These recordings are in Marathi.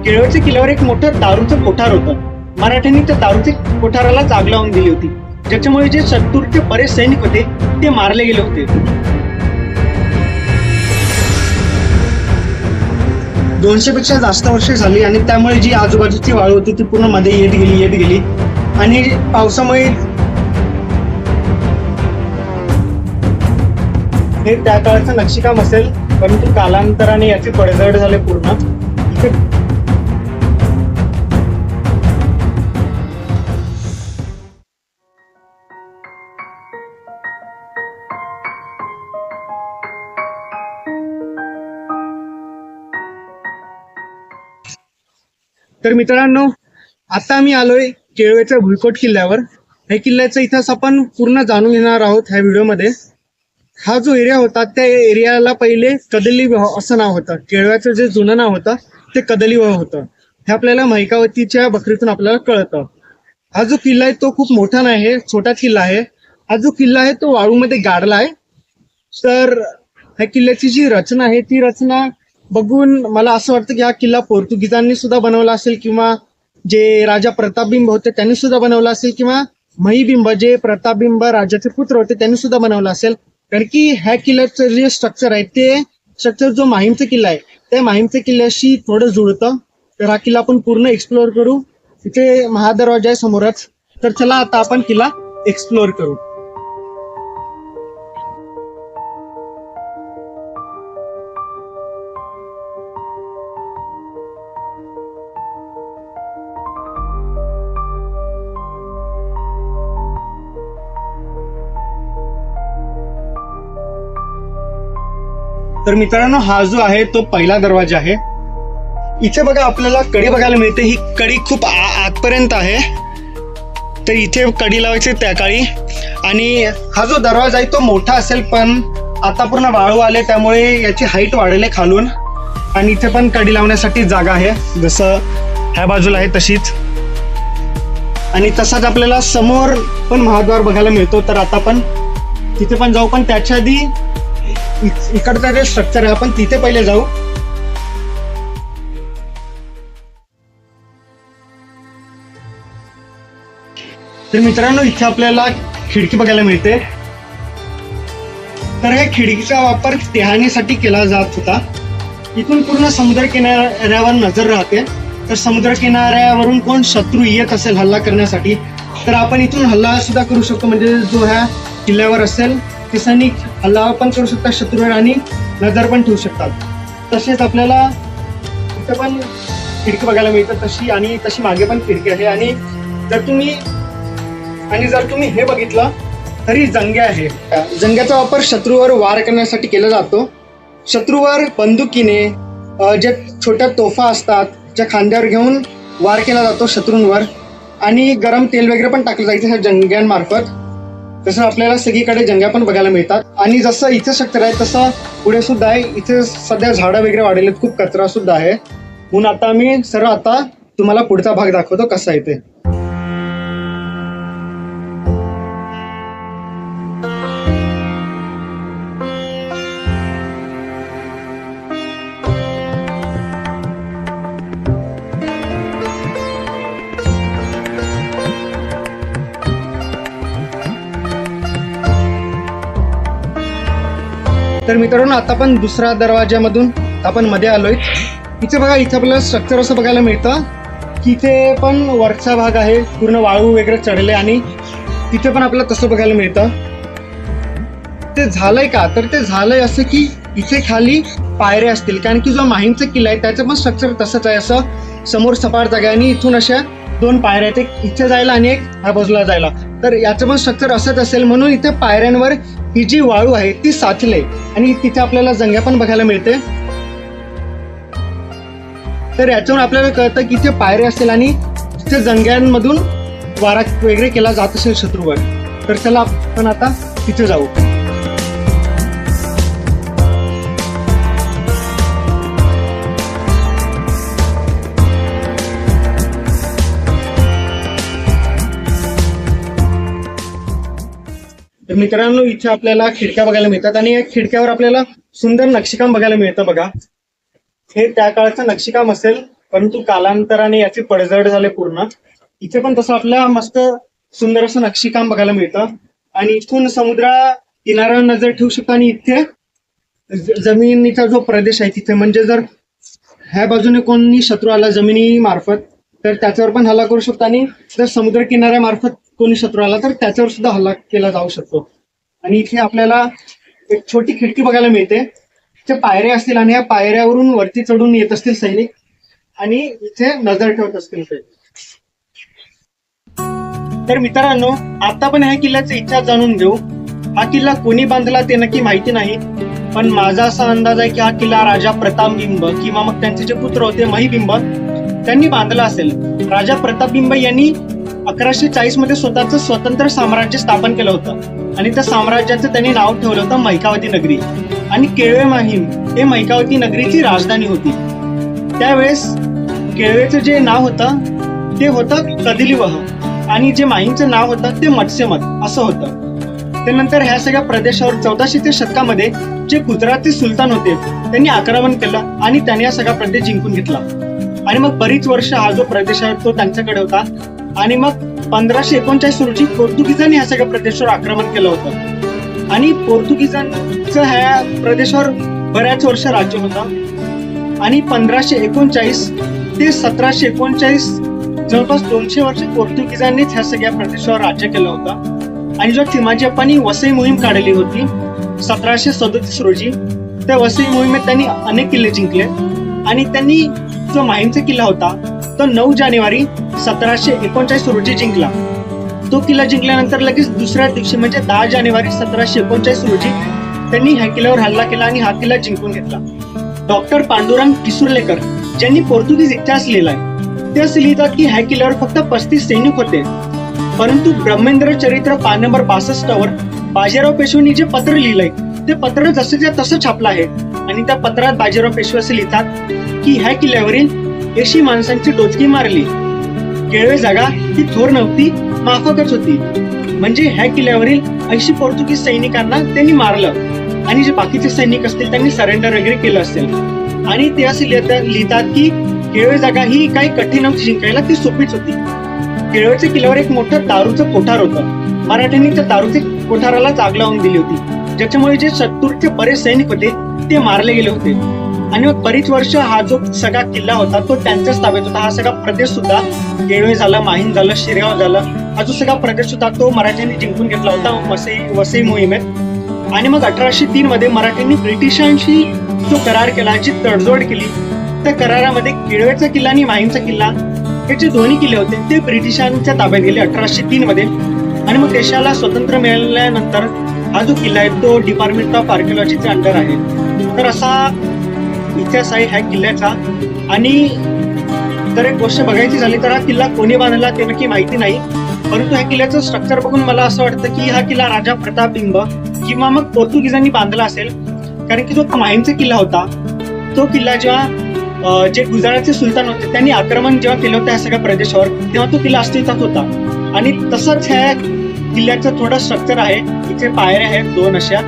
केळवच्या किल्ल्यावर एक मोठं दारूचं कोठार होतं. मराठ्यांनी त्या दारूच्या कोठारालाच आग लावून दिली होती, ज्याच्यामुळे जे शत्रूचे बरेच सैनिक होते ते मारले गेले होते. 200 पेक्षा जास्त वर्षे झाली आणि त्यामुळे जी आजूबाजूची वाळू होती ती पूर्ण मध्ये येत गेली आणि पावसामुळे हे त्या काळाचं नक्षीकाम असेल, परंतु कालांतराने याची पडझड झाली पूर्ण. इथे तर मित्रांनो, आता आम्ही आलोय केळवेच्या भुईकोट किल्ल्यावर. या किल्ल्याचा इतिहास आपण पूर्ण जाणून घेणार आहोत ह्या व्हिडिओमध्ये. हा जो एरिया होता त्या एरियाला पहिले कदली असं नाव होतं. केळव्याचं जे जुनं नाव होतं ते कदली होतं. हे आपल्याला मैकावतीच्या बकरीतून आपल्याला कळतं. हा जो किल्ला आहे तो खूप मोठा नाही आहे, छोटा किल्ला आहे. हा जो किल्ला आहे तो वाळूमध्ये गाडला आहे. तर ह्या किल्ल्याची जी रचना आहे ती रचना बघून मला असं वाटतं की हा किल्ला पोर्तुगीजांनी सुद्धा बनवला असेल, किंवा जे राजा प्रतापबिंब होते त्यांनी सुद्धा बनवला असेल, किंवा महिबिंब जे प्रतापबिंब राजाचे पुत्र होते त्यांनी सुद्धा बनवला असेल. कारण की ह्या किल्ल्याचं जे स्ट्रक्चर आहे ते स्ट्रक्चर जो माहीमचा किल्ला आहे त्या माहीमच्या किल्ल्याशी थोडं जुळतं. तर हा किल्ला आपण पूर्ण एक्सप्लोअर करू. तिथे महादरवाजा आहे समोरच. तर चला आता आपण किल्ला एक्सप्लोअर करू. तर मित्रांनो, हा जो आहे तो पहिला दरवाजा आहे. इथे बघा आपल्याला कडी बघायला मिळते. ही कडी खूप आतपर्यंत आहे. तर इथे कडी लावायची त्या काळी. आणि हा जो दरवाजा आहे तो मोठा असेल, पण आता पूर्ण वाळू आले त्यामुळे याची हाईट वाढले खालून. आणि इथे पण कडी लावण्यासाठी जागा आहे, जसं ह्या बाजूला आहे तशीच. आणि तसाच आपल्याला समोर पण महाद्वार बघायला मिळतो. तर आता पण तिथे पण जाऊ, पण त्याच्या आधी इकडचं जे स्ट्रक्चर आहे आपण तिथे पहिले जाऊ. तर मित्रांनो, इथे आपल्याला खिडकी बघायला मिळते. तर या खिडकीचा वापर टेहाणीसाठी केला जात होता. इथून पूर्ण समुद्र किनाऱ्यावर नजर राहते. तर समुद्र किनाऱ्यावरून कोण शत्रू येत असेल हल्ला करण्यासाठी तर आपण इथून हल्ला सुद्धा करू शकतो. म्हणजे जो ह्या किल्ल्यावर असेल ते सैनिक हल्ला पण करू शकतात शत्रूवर आणि नजर पण ठेवू शकतात. तसेच आपल्याला इथं पण खिडकी बघायला मिळतात तशी, आणि तशी मागे पण खिडकी आहे. आणि जर तुम्ही हे बघितलं तरी जंग्या आहे. जंग्याचा वापर शत्रूवर वार करण्यासाठी केला जातो. शत्रूवर बंदुकीने जे छोट्या तोफा असतात ज्या खांद्यावर घेऊन वार केला जातो शत्रूंवर. आणि गरम तेल वगैरे पण टाकलं जायचं ह्या जंग्यांमार्फत. तसं आपल्याला सगळीकडे जंग्या पण बघायला मिळतात. आणि जसं इथे स्ट्रक्चर आहे तसं पुढे सुद्धा आहे. इथे सध्या झाडं वगैरे वाढलेले, खूप कचरा सुद्धा आहे. म्हणून आता मी आता तुम्हाला पुढचा भाग दाखवतो कसा आहे ते. तर मित्रांनो, आता पण दुसऱ्या दरवाज्यामधून आपण मध्ये आलोय. इथे बघा, इथे आपल्याला स्ट्रक्चर असं बघायला मिळतं की इथे पण वरचा भाग आहे पूर्ण वाळू वगैरे चढले, आणि तिथे पण आपल्याला तसं बघायला मिळतं. ते झालंय का, तर ते झालंय असं की इथे खाली पायऱ्या असतील. कारण की जो माहीमचा किल्ला आहे त्याचं पण स्ट्रक्चर तसंच आहे. असं समोर सपाट जागा आहे आणि इथून अशा 2 पायऱ्या आहेत, एक इथे जायला आणि एक ह्या बाजूला जायला. तर याचं पण स्ट्रक्चर असंच असेल. म्हणून इथे पायऱ्यांवर ही जी वाळू आहे ती साचले, आणि तिथे आपल्याला जंग्या पण बघायला मिळते. तर याच्यावर आपल्याला कळतं की इथे पायऱ्या असतील आणि तिथे जंग्यांमधून वारा वगैरे केला जात असेल शत्रूवर. तर चला आपण आता तिथे जाऊ. तर मित्रांनो, इथे आपल्याला खिडक्या बघायला मिळतात आणि या खिडक्यावर आपल्याला सुंदर नक्षीकाम बघायला मिळतं. बघा, हे त्या काळाचं नक्षीकाम असेल. परंतु कालांतराने याची पडझड झाली पूर्ण. इथे पण तसं आपल्याला मस्त सुंदर असं नक्षीकाम बघायला मिळतं आणि इथून समुद्र किनाऱ्यावर नजर ठेवू शकतो आणि इथे जमिनीचा जो प्रदेश आहे तिथे म्हणजे जर ह्या बाजूने कोणी शत्रू आला जमिनी मार्फत तर त्याच्यावर पण हल्ला करू शकतो आणि जर समुद्र किनाऱ्यामार्फत कोणी शत्रू आला तर त्याच्यावर सुद्धा हल्ला केला जाऊ शकतो. आणि इथे आपल्याला एक छोटी खिडकी बघायला मिळते. त्या पायऱ्या असतील आणि या पायऱ्यावरून वरती चढून येत असतील सैनिक आणि इथे नजर ठेवत असतील ते. तर मित्रांनो, आता पण ह्या किल्ल्याचा इतिहास जाणून घेऊ. हा किल्ला कोणी बांधला ते नक्की माहिती नाही, पण माझा असा अंदाज आहे की हा किल्ला राजा प्रतापबिंब किंवा मग त्यांचे जे पुत्र होते महिबिंब त्यांनी बांधला असेल. राजा प्रतापबिंब यांनी 1140 मध्ये स्वतःचं स्वतंत्र साम्राज्य स्थापन केलं होतं आणि त्या साम्राज्याचं त्यांनी नाव ठेवलं होतं मैकावती नगरी. आणि केळवे माहीम हे मैकावती नगरीची राजधानी होती. त्यावेळेस केळवेचं जे नाव होतं ते होतं कदिलीवह आणि जे माहीमचं नाव होतं ते मत्स्यमत असं होतं. त्यानंतर ह्या सगळ्या प्रदेशावर 1400च्या शतकामध्ये जे गुजरातचे सुलतान होते त्यांनी आक्रमण केलं आणि त्यांनी हा सगळा प्रदेश जिंकून घेतला. आणि मग बरीच वर्ष हा जो प्रदेश आहे तो त्यांच्याकडे होता. आणि मग 1539 रोजी पोर्तुगीजांनी ह्या सगळ्या प्रदेशावर आक्रमण केलं होतं आणि पोर्तुगीजांचं ह्या प्रदेशावर बऱ्याच वर्ष राज्य होतं. आणि 1539 ते 1739 जवळपास 200 वर्ष पोर्तुगीजांनीच ह्या सगळ्या प्रदेशावर राज्य केलं होतं. आणि जो चिमाजी अप्पांनी वसई मोहीम काढली होती 1737 रोजी, त्या वसई मोहिमेत त्यांनी अनेक किल्ले जिंकले आणि त्यांनी जो माहीमचा किल्ला होता तो 9 जानेवारी 1739 रोजी जिंकला. तो किल्ला जिंकल्यानंतर लगेच दुसऱ्या दिवशी म्हणजे 10 जानेवारी 1739 रोजी त्यांनी ह्या किल्ल्यावर हल्ला केला आणि हा किल्ला जिंकून घेतला. डॉक्टर पांडुरंग किसुर्लेकर ज्यांनी पोर्तुगीज इतिहास लिहिलाय ते असं लिहितात की ह्या किल्ल्यावर फक्त 35 सैनिक होते, परंतु ब्रह्मेंद्र चरित्र पान नंबर 62 वर बाजीराव पेशव्यांनी जे पत्र लिहिलंय ते पत्र जसंच्या तसं छापलं आहे. आणि त्या पत्रात बाजीराव पेशवे असे लिहितात की ह्या किल्ल्यावरील 80 माणसांची डोचकी मारली. केळवे जागा ही थोर नव्हती, माफकच होती. म्हणजे ह्या किल्ल्यावरील 80 पोर्तुगीज सैनिकांना त्यांनी मारलं आणि जे बाकीचे सैनिक असतील त्यांनी सरेंडर वगैरे केलं असेल. आणि ते असे लिहितात की केळवे जागा ही काही कठीण नव्हती जिंकायला, ती सोपीच होती. केळवेच्या किल्ल्यावर एक मोठं दारूचं कोठार होतं. मराठ्यांनी त्या दारूच्या कोठाराला आग लावून दिली होती, ज्याच्यामुळे जे शत्रूचे बरेच सैनिक होते ते मारले गेले होते. आणि मग बरीच वर्ष हा जो सगळा किल्ला होता तो त्यांच्याच ताब्यात होता. हा सगळा प्रदेश सुद्धा केळवे झालं, माहीम झालं, शिरगाव झालं, हा जो सगळा प्रदेश होता तो मराठ्यांनी जिंकून घेतला होता वसई मोहिमेत. आणि मग 1803 मध्ये मराठ्यांनी ब्रिटिशांशी जो करार केला, जी तडजोड केली, त्या करारामध्ये केळवेचा किल्ला आणि माहीमचा किल्ला हे जे दोन्ही किल्ले होते ते ब्रिटिशांच्या ताब्यात गेले 1803 मध्ये. आणि मग देशाला स्वातंत्र्य मिळाल्यानंतर हा जो किल्ला आहे तो डिपार्टमेंट ऑफ आर्किओलॉजीच्या अंडर आहे. तर असा इतिहास आहे ह्या किल्ल्याचा. आणि जर एक गोष्ट बघायची झाली तर हा किल्ला कोणी बांधला ते नक्की माहिती नाही, परंतु ह्या किल्ल्याचं स्ट्रक्चर बघून मला असं वाटतं की हा किल्ला राजा प्रतापबिंब किंवा मग पोर्तुगीजांनी बांधला असेल. कारण की जो माहीमचा किल्ला होता तो किल्ला जेव्हा जे गुजरातचे सुलतान होते त्यांनी आक्रमण जेव्हा केलं होतं या सगळ्या प्रदेशावर तेव्हा तो किल्ला अस्तित्वात होता. आणि तसंच ह्या किल्ल्याचं थोडं स्ट्रक्चर आहे. इथे पायऱ्या आहेत 2 अशा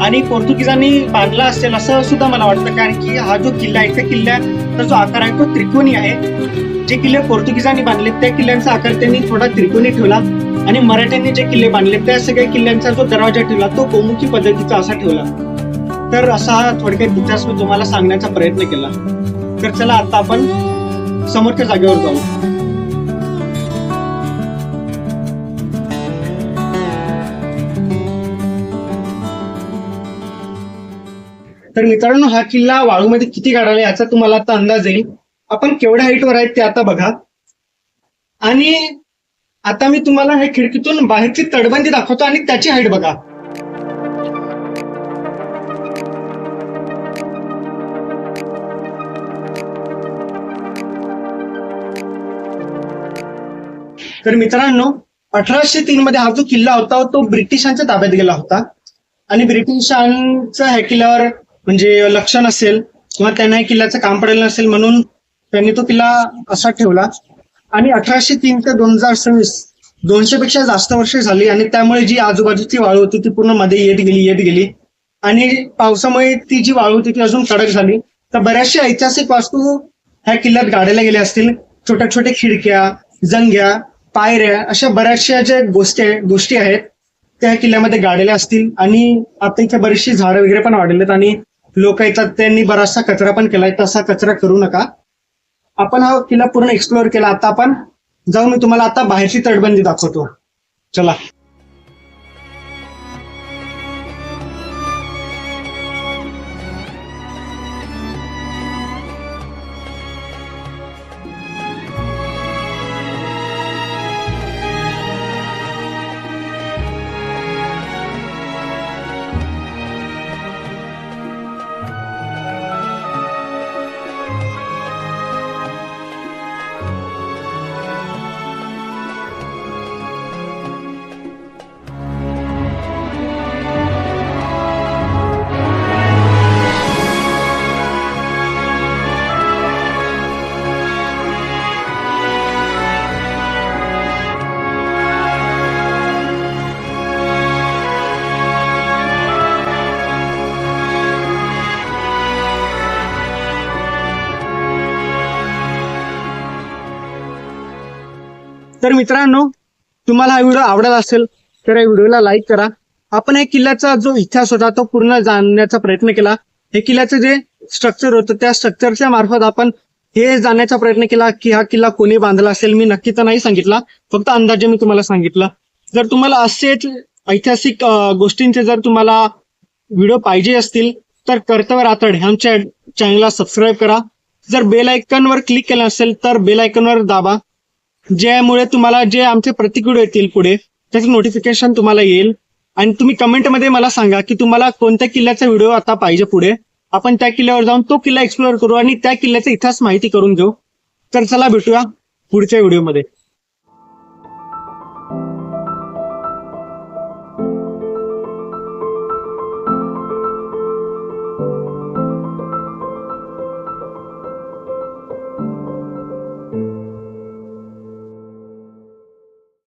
आणि पोर्तुगीजांनी बांधला असेल असं सुद्धा मला वाटतं. कारण की हा जो किल्ला आहे त्या किल्ल्याचा जो आकार आहे तो त्रिकोणी आहे. जे किल्ले पोर्तुगीजांनी बांधले त्या किल्ल्यांचा आकार त्यांनी थोडा त्रिकोणी ठेवला आणि मराठ्यांनी जे किल्ले बांधले त्या सगळ्या किल्ल्यांचा जो दरवाजा ठेवला तो गोमुखी पद्धतीचा असा ठेवला. तर असा हा थोडक्यात इतिहास मी तुम्हाला सांगण्याचा प्रयत्न केला. तर चला आता आपण समोरच्या जागेवर जाऊ. तर मित्रांनो, हा किल्ला वाळूमध्ये किती काढायला याचा तुम्हाला आता अंदाज येईल. आपण केवढ्या हाईटवर आहेत ते आता बघा. आणि आता मी तुम्हाला हे खिडकीतून बाहेरची तटबंदी दाखवतो आणि त्याची हाईट बघा. तर मित्रांनो, 1803 मध्ये हा जो किल्ला होता तो ब्रिटिशांच्या ताब्यात गेला होता. आणि ब्रिटिशांचं ह्या किल्ल्यावर म्हणजे लक्ष नसेल किंवा त्यांना ह्या किल्ल्याचं काम पडेल नसेल म्हणून त्यांनी तो किल्ला असा ठेवला. आणि 1803 ते 2026 200 पेक्षा जास्त वर्ष झाली आणि त्यामुळे जी आजूबाजूची वाळू होती ती पूर्ण मध्ये येत गेली आणि पावसामुळे ती जी वाळू होती ती अजून कडक झाली. तर बऱ्याचशा ऐतिहासिक वास्तू ह्या किल्ल्यात गाडायला गेल्या असतील. छोट्या छोट्या खिडक्या, जंग्या, पायऱ्या अशा बऱ्याचशा ज्या गोष्टी आहेत त्या किल्ल्यामध्ये गाडलेल्या असतील. आणि आता इथे बरीचशी झाडं वगैरे पण वाढलेत आणि लोक येतात, त्यांनी बराचसा कचरा पण केलाय. तसा कचरा करू नका. आपण हा किल्ला पूर्ण एक्सप्लोअर केला. आता आपण जाऊन मी तुम्हाला आता बाहेरची तटबंदी दाखवतो. चला. तर मित्रांनो, तुम्हाला हा व्हिडिओ आवडला असेल तर या व्हिडिओला लाईक करा. आपण या किल्ल्याचा जो इतिहास होता तो पूर्ण जाणण्याचा प्रयत्न केला. हे किल्ल्याचं जे स्ट्रक्चर होतं त्या स्ट्रक्चरच्या मार्फत आपण हे जाणण्याचा प्रयत्न केला की हा किल्ला कोणी बांधला असेल. मी नक्की तर नाही सांगितला, फक्त अंदाजे मी तुम्हाला सांगितलं. जर तुम्हाला असेच ऐतिहासिक गोष्टींचे जर तुम्हाला व्हिडिओ पाहिजे असतील तर कर्तव्य राठोड आमच्या चॅनलला सबस्क्राईब करा. जर बेल आयकॉनवर क्लिक केलं असेल तर बेल आयकॉनवर दाबा, ज्यामुळे तुम्हाला जे आमचे प्रत्येक व्हिडिओ येतील पुढे त्याचं नोटिफिकेशन तुम्हाला येईल. आणि तुम्ही कमेंटमध्ये मला सांगा की तुम्हाला कोणत्या किल्ल्याचा व्हिडिओ आता पाहिजे पुढे. आपण त्या किल्ल्यावर जाऊन तो किल्ला एक्सप्लोअर करू आणि त्या किल्ल्याचा इतिहास माहिती करून घेऊ. तर चला भेटूया पुढच्या व्हिडिओमध्ये.